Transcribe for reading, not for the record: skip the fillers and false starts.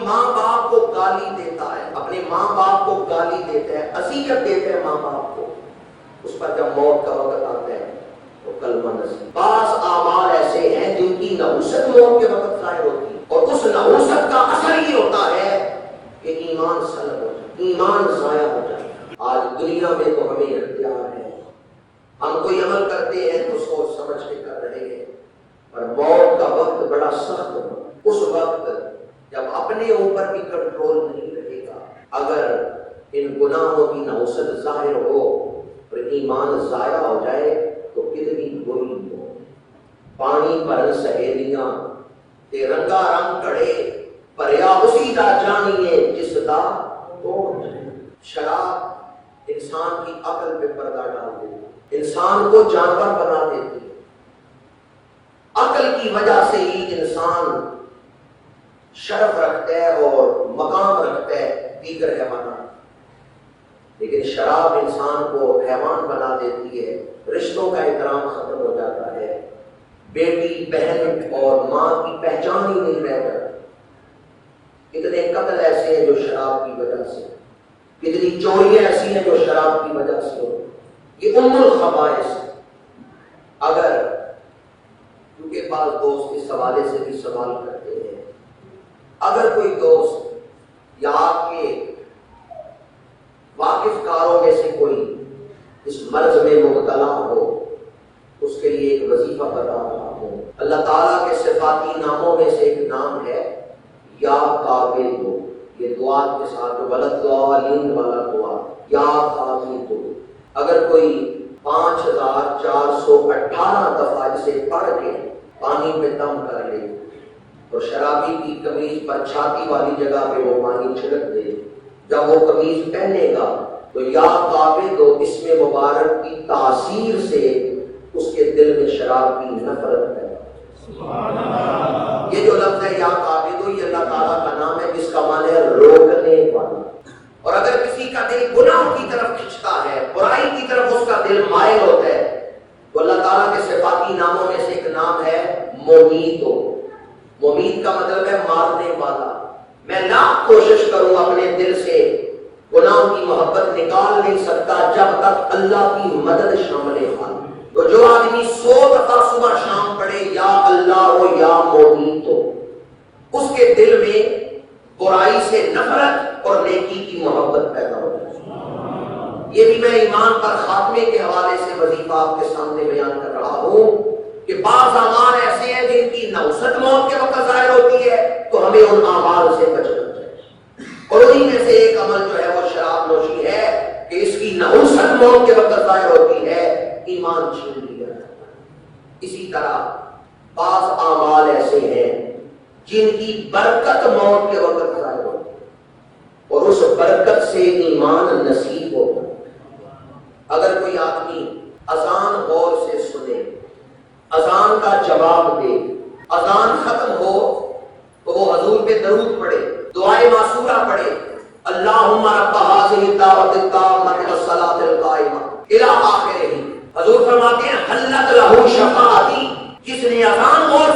ماں باپ کو گالی دیتا ہے، اپنے ماں باپ کو گالی دیتا ہے، اذیت دیتا ہے ماں باپ کو، اس پر جب موت کا وقت آتا ہے تو کلمہ نصیب۔ بعض اعمال ایسے ہیں جن کی نحوست موت کے وقت ظاہر ہوتی ہے، اور اس نحوست کا اثر یہ ہوتا ہے کہ ایمان سلب ہو جائے، ایمان ضائع ہو جائے۔ آج دنیا میں تو ہمیں اختیار ہے، ہم کوئی عمل کرتے ہیں تو سوچ سمجھ کے کر رہے ہیں، پر موت کا وقت بڑا سخت ہوگا۔ اس وقت جب اپنے اوپر بھی کنٹرول نہیں رہے گا، اگر ان گناہوں کی نحوست ظاہر ہو اور ایمان ضائع ہو جائے تو کتنی بری ہو۔ پانی پر سہیلیاں تے رنگا رنگ کڑے پریا اسی دا جانیے جس دا توڑ۔ شراب انسان کی عقل پہ پردہ ڈال دیتی، انسان کو جانور بنا دیتی ہے۔ عقل کی وجہ سے ہی انسان شرف رکھتا ہے اور مقام رکھتا ہے دیگر حیوانات، لیکن شراب انسان کو حیوان بنا دیتی ہے، رشتوں کا احترام ختم ہو جاتا ہے، بیٹی بہن اور ماں کی پہچان ہی نہیں رہ جاتی۔ کتنے قتل ایسے ہیں جو شراب کی وجہ سے، کتنی چوریاں ایسی ہیں جو شراب کی وجہ سے ہو۔ یہ ام الخبائث ہے۔ اگر کیونکہ بعض دوست اس حوالے سے بھی سوال کرتے ہیں، اگر کوئی دوست یا آپ کے واقف کاروں میں سے کوئی اس مرض میں مبتلا ہو، اس کے لیے ایک وظیفہ بتا رہا ہوں۔ اللہ تعالیٰ کے صفاتی ناموں میں سے ایک نام ہے یا قابل دو، یہ دعا کے ساتھ جو غلط دعا والا دعا، یا قابل دو۔ اگر کوئی 5418 دفعہ اسے پڑھ کے پانی پہ دم کر لے اور شرابی کی قمیض پر چھاتی والی جگہ پہ وہ پانی چھڑک دے، جب وہ قمیض پہنے گا تو یا قابل دو اسم مبارک کی تاثیر سے اس کے دل میں شراب کی نفرت ہے۔ یہ جو لفظ ہے یا قابل دو، یہ اللہ تعالیٰ کا نام ہے جس کا معنی ہے روکنے والا۔ اور اگر کسی کا دل گناہ کی طرف کھنچتا ہے، برائی کی طرف اس کا دل مائل ہوتا ہے، تو اللہ تعالیٰ کے صفاتی ناموں میں سے ایک نام ہے ممیت۔ ممیت کا مطلب ہے مارنے والا۔ میں لاکھ کوشش کروں اپنے دل سے گناہ کی محبت نکال نہیں سکتا جب تک اللہ کی مدد شامل ہو۔ تو جو آدمی 100 دفعہ صبح شام پڑھے یا اللہ ہو یا ممیت، اس کے دل میں برائی سے نفرت اور نیکی کی محبت پیدا ہو جائے۔ یہ بھی میں ایمان پر خاتمے کے حوالے سے وظیفہ آپ کے سامنے بیان کر رہا ہوں کہ بعض اعمال ایسے ہیں جن کی نحوست موت کے وقت ظاہر ہوتی ہے، تو ہمیں ان اعمال سے بچنا چاہیے۔ اور انہی میں سے ایک عمل جو ہے وہ شراب نوشی ہے کہ اس کی نحوست موت کے وقت ظاہر ہوتی ہے، ایمان چھین لیا جاتا ہے۔ اسی طرح بعض اعمال ایسے ہیں جن کی برکت موت کے وقت ظاہر ہوتی ہے اور اس برکت سے ایمان نصیب ہوتا ہے۔ اگر کوئی آدمی اذان غور سے سنے، اذان کا جواب دے، اذان ختم ہو تو وہ حضور پہ درود پڑھے، دعائے معصورہ پڑھے، اللہم رب هذه الدعوۃ التامۃ والصلاۃ القائمۃ الی آخرہ۔ حضور فرماتے ہیں حلت لہ شفاعتی، جس نے اذان غور